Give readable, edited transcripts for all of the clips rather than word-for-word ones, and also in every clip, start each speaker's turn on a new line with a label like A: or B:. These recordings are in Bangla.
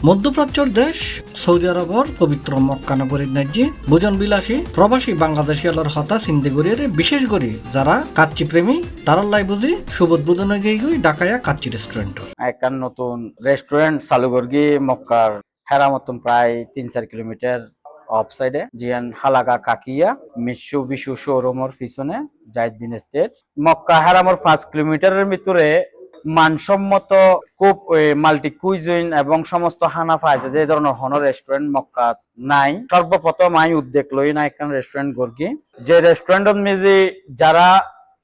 A: মধ্যপ্রাচ্যর দেশ সৌদি আরবর পবিত্র মক্কা নগরীর ন্যায্যে ভোজন বিলাসী প্রবাসী বাংলাদেশী আলোর হতা সিন্দেগরিয়ার বিশেষ করে যারা কাচ্চি প্রেমী তারাল্লাই বুঝি সুবোধ বুধনে গিয়ে ডাকায়া কাচ্চি রেস্টুরেন্ট
B: একটা নতুন রেস্টুরেন্ট চালু করগি মক্কার হেরা মতন প্রায় 3-4 কিলোমিটার অফ সাইডে জিয়ান হালাকা কাকিয়া মিশু বিশু শোরুমের পিছনে জায়েদ বিন স্টেট মক্কা হেরামর 5 কিলোমিটারের ভিতরে মানসম্মত খুব মাল্টি কুইজিন এবং সমস্ত হানা পাইছে যে ধরনের হন রেস্টুরেন্ট মক্কা নাই। সর্বপ্রথম আমি উদ্যোগ লই না একটা রেস্টুরেন্ট করগি যে রেস্টুরেন্টত মেজি যারা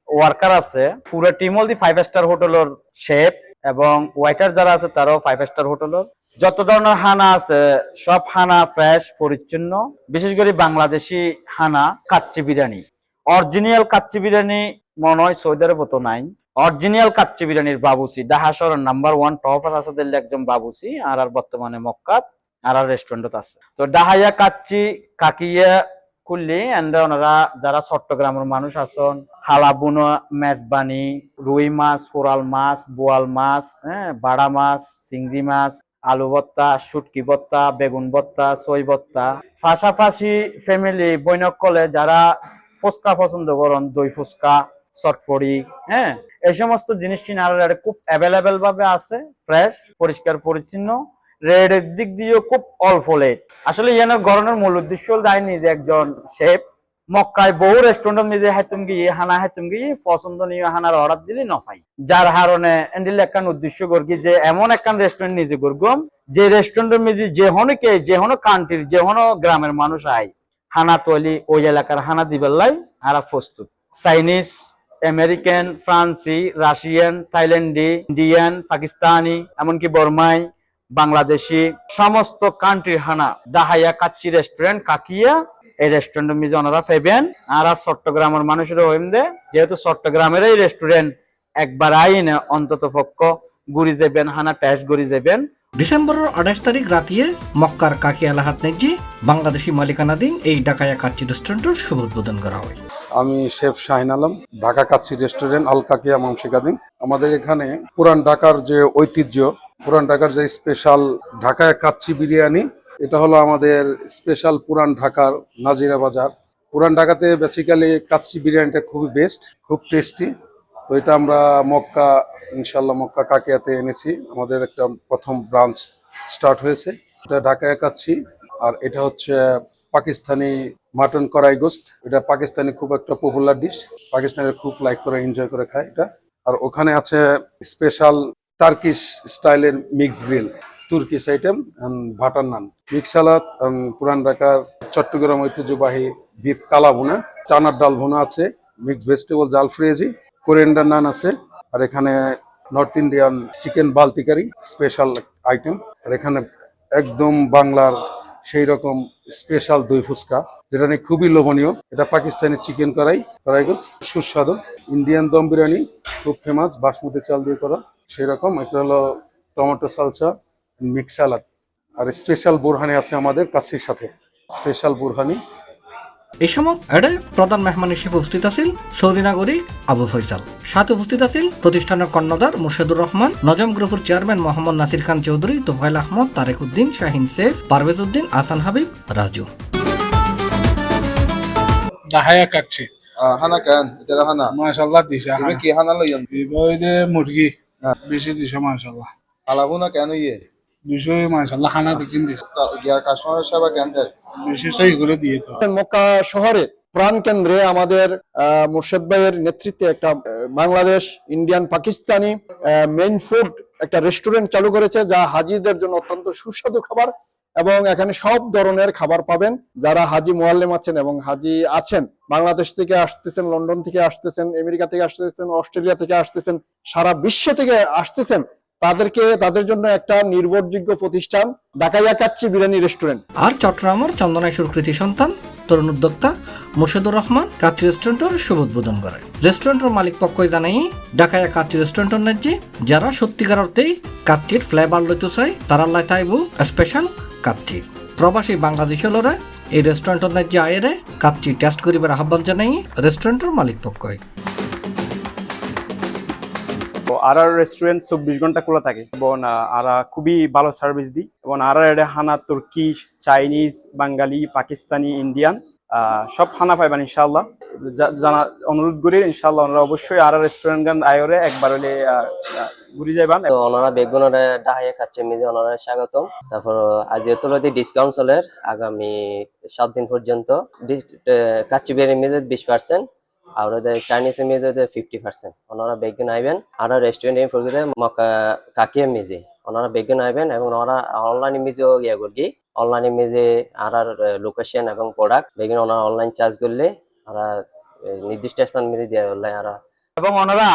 B: ওয়ার্কার আছে পুরো টিম হল দি 5 স্টার হোটেলের শেফ এবং ওয়াইটার যারা আছে তারাও 5 স্টার হোটেলের যত ধরনের হানা আছে সব হানা ফ্রেশ পরিচ্ছন্ন। বিশেষ করে বাংলাদেশি হানা কাচ্চি বিরিয়ানি অরিজিনাল কাচ্চি বিরিয়ানি মনে হয় সৌদি আরবে তো নাই। অরিজিনাল কাচ্চি বিরিয়ানির বাবুসি ঢাকা শহরের নাম্বার 1 টপ আছে একজন বাবুসি আর বর্তমানে মক্কাত আর রেস্টুরেন্টত আছে। তো ডাহাইয়া কাচ্চি কাকিয়া খুললি এন্ড ওনারা যারা চট্টগ্রামের মানুষ আছেন হালাবুনো মেজবানি রুই মাছ কোরাল মাছ বোয়াল মাছ বাড়া মাছ চিংড়ি মাছ আলু ভর্তা শুটকি ভর্তা বেগুন ভর্তা সই ভর্তা পাশাপাশি ফ্যামিলি বৈনকলে যারা ফুচকা পছন্দ করেন দই ফুচকা চটপড়ি এই সমস্ত জিনিস খুব অ্যাভেলেবেল ভাবে আছে ফ্রেশ পরিষ্কার পরিচ্ছন্ন রেটের দিক দিয়েও খুব অল্প লেট। আসলে ইয়ানোর গরনের মূল উদ্দেশ্য হল তাই নিজে একজন শেফ মক্কায় বহু রেস্টুরেন্ট নিজে হাতুম গিয়ে হানা হাতুম গিয়ে পছন্দনীয় হানার অর্ডার দিলে নফাই যার কারণে এন্ডিল একখান উদ্দেশ্য করগি যে এমন একখান রেস্টুরেন্ট নিজে করগম যে রেস্টুরেন্টের নিজে যে হনকে যে হন কান্ট্রির যে হন গ্রামের মানুষ আয় হানা তৈলি ওই এলাকার হানা দিবেলাই আর প্রস্তুত। চাইনিজ আমেরিকান ফ্রান্সি রাশিয়ান থাইল্যান্ডি ইন্ডিয়ান পাকিস্তানি এমনকি বর্মাই বাংলাদেশি সমস্ত কান্ট্রির হানা ডাহাইয়া কাচ্চি রেস্টুরেন্ট কাকিয়া এই রেস্টুরেন্টের মিজে ওনারা পাইবেন। আর চট্টগ্রামের মানুষেরা হইম দে যেহেতু চট্টগ্রামের এই রেস্টুরেন্ট একবার আইনে অন্তত পক্ষ ঘুরি যাবেন হানা টেস্ট ঘুরি যাবেন।
A: ডিসেম্বরের 28 তারিখ রাতিয়ে মক্কার কাকিয়া লাহাত নেজি বাংলাদেশি মালিকানাধীন এই ডাকায়া কাচ্চি রেস্টুরেন্টের শুভ উদ্বোধন করা হয়।
C: আমি শেফ শাহিন আলম, ঢাকা কাচ্চি রেস্টুরেন্ট আল কাকিয়া মাংসিকাধীন। আমাদের এখানে পুরান ঢাকার যে ঐতিহ্য পুরান ঢাকার যে স্পেশাল ঢাকায় কাচ্চি বিরিয়ানি এটা হলো আমাদের স্পেশাল পুরান ঢাকার নাজিরা বাজার। পুরান ঢাকাতে বেসিক্যালি কাচ্চি বিরিয়ানিটা খুবই বেস্ট, খুব টেস্টি। তো এটা আমরা মক্কা ইনশাল্লাহ মক্কা কাকিয়াতে এনেছি, আমাদের একটা প্রথম ব্রাঞ্চ স্টার্ট হয়েছে। এটা ঢাকায় কাচ্চি আর এটা হচ্ছে পাকিস্তানি মাটন কড়াই গোস্ত। এটা পাকিস্তানি খুব একটা পপুলার ডিশ, পাকিস্তানের খুব লাইক করে এনজয় করে খায় এটা। আর ওখানে আছে স্পেশাল টার্কিশ স্টাইলের mix grill Turkish item butter naan mix salad পুরান ঢাকার চট্টগ্রাম ঐতিহ্যবাহী বিফ কালা ভুনা চানার ডাল ভুনা আছে মিক্স ভেজিটেবল জাল ফ্রিয়েজি কোরিয়ান্ডার নান আছে। আর এখানে নর্থ ইন্ডিয়ান চিকেন বালতি কারি স্পেশাল আইটেম। আর এখানে একদম বাংলার সেই রকম স্পেশাল দই ফুচকা যেটা নিয়ে খুবই লোভনীয়। এটা পাকিস্তানি চিকেন কড়াই গোস সুস্বাদু। ইন্ডিয়ান দম বিরিয়ানি খুব ফেমাস বাসমতি চাল দিয়ে করা সেই রকম। এটা হলো টমেটো সালসা মিক্স সালাদ। আর স্পেশাল বুরহানি আছে আমাদের কাচ্চির সাথে স্পেশাল বুরহানি।
A: এই সময় প্রধান মেহমান হিসেবে উপস্থিত আছেন সৌদি নাগরিক আবু ফয়সাল, সাথে উপস্থিত আছেন প্রতিষ্ঠানের কর্ণধার মুর্শেদুর রহমান, নজম গ্রুপের চেয়ারম্যান মোহাম্মদ নাসির খান চৌধুরী, তোফাইল আহমদ, তারেক উদ্দিন, শাহিন সেফ, পারভেজ উদ্দিন, আসান হাবিব, রাজু।
D: ডাহায়া কাচ্চি
E: হানা কেন এটা হানা
D: মাশাআল্লাহ দিশা
E: তুমি কি হানা লইন
D: বিবইদে মুরগি বেশি দিশা মাশাআল্লাহ
E: আলাগুনা কেন ইয়ে
D: দুশো মাশাআল্লাহ খানা বিকিন দিশা
E: ইয়ার কাস্টমার সেবা কেন দেন
D: বেশি সহি করে দিয়ে তো।
F: মক্কা শহরে প্রাণ কেন্দ্রে আমাদের মুর্শেদ ভাইয়ের নেতৃত্বে একটা Bangladesh Indian Pakistani main food একটা রেস্টুরেন্ট চালু করেছে যা হাজিদের জন্য অত্যন্ত সুস্বাদু খাবার এবং এখানে সব ধরনের খাবার পাবেন। যারা হাজি মুআল্লিম আছেন এবং হাজি আছেন বাংলাদেশ থেকে আসতেছেন, লন্ডন থেকে আসতেছেন, আমেরিকা থেকে আসতেছেন, অস্ট্রেলিয়া থেকে আসতেছেন, সারা বিশ্ব থেকে আসতেছেন, তাদের জন্য একটা নির্ভরযোগ্য প্রতিষ্ঠান ডাকাইয়া কাচ্চি বিরিয়ানি রেস্টুরেন্ট।
A: আর চট্টগ্রামের চন্দনাইশুর কৃতি সন্তান তরুণ উদ্যোক্তা মুর্শেদুর রহমান কাচ্চি রেস্টুরেন্টের শুভ উদ্বোধন করে। রেস্টুরেন্টের মালিক পক্ষই জানাই ডাকাইয়া কাচ্চি রেস্টুরেন্টের ন্যায্যে যারা সত্যিকার অর্থেই কাচ্চির ফ্লেভার লইতে চায় তারা লাই তাইবু স্পেশাল কাচ্চি। প্রবাসী বাংলাদেশি হলরা এই রেস্টুরেন্টের ন্যায্যে আয়েরে কাচ্চি টেস্ট করিবার আহ্বান জানাই রেস্টুরেন্টের মালিক পক্ষই।
G: আর রেস্টুরেন্ট 24 ঘন্টা খোলা থাকে এবং আরা খুবই ভালো সার্ভিস দিই এবং আরা এটা হানা তুর্কি, চাইনিজ, বাঙালি, পাকিস্তানি, ইন্ডিয়ান সব খানা পাইবেন ইনশাআল্লাহ। জানা অনুরোধ করি ইনশাআল্লাহ ওনারা অবশ্যই আরা রেস্টুরেন্ট গান আয়রে একবার হলে ঘুরে যাইবেন।
H: তো ওনারা বেগুনরে ডাহাইয়া কাচ্চি মিজে ওনারা স্বাগতম। তারপর আজ যেহেতু ডিসকাউন্ট চলের আগামী 7 দিন পর্যন্ত কাচ্চি বিরিয়ানি মিজে 20% আর চাইনিজ মিজে 50%। ওনারা বেগুন আইবেন আর রেস্টুরেন্ট প্রকৃতি মক্কা কাকিয়া মিজে ওনারা বেগুন আইবেন এবং ওনারা অনলাইন মিজেও ইয়া করবি। অনলাইন মিজে আর লোকেশন এবং প্রোডাক্ট বেগুন ওনারা অনলাইন চার্জ করলে আর নির্দিষ্ট স্থান মিজে দেওয়া হলে আর
B: এবং ওনারা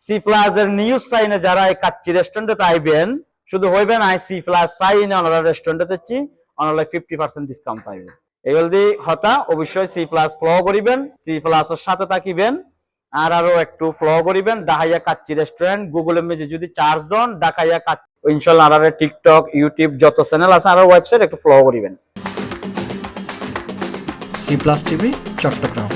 B: সি প্লাস এর নিউজ সাইনে যারা এই কাচ্চি রেস্টুরেন্টে আইবেন শুধু হইবেন আই সি প্লাস সাইনে ওনারা রেস্টুরেন্টে দিচ্ছি ওনারা 50% ডিসকাউন্ট পাইবেন। এই হলদি হতা অবশ্যই সি প্লাস ফলো করিবেন, সি প্লাস এর সাথে থাকিবেন আর আরো একটু ফলো করিবেন। ডাহাইয়া কাচ্চি রেস্টুরেন্ট গুগলে মেজে যদি চার্জ দেন ডাকাইয়া কাচ্চি ইনশাআল্লাহ আর টিকটক ইউটিউব যত চ্যানেল আছে আর ওয়েবসাইট একটু ফলো করিবেন।
A: C+ TV Chittagong.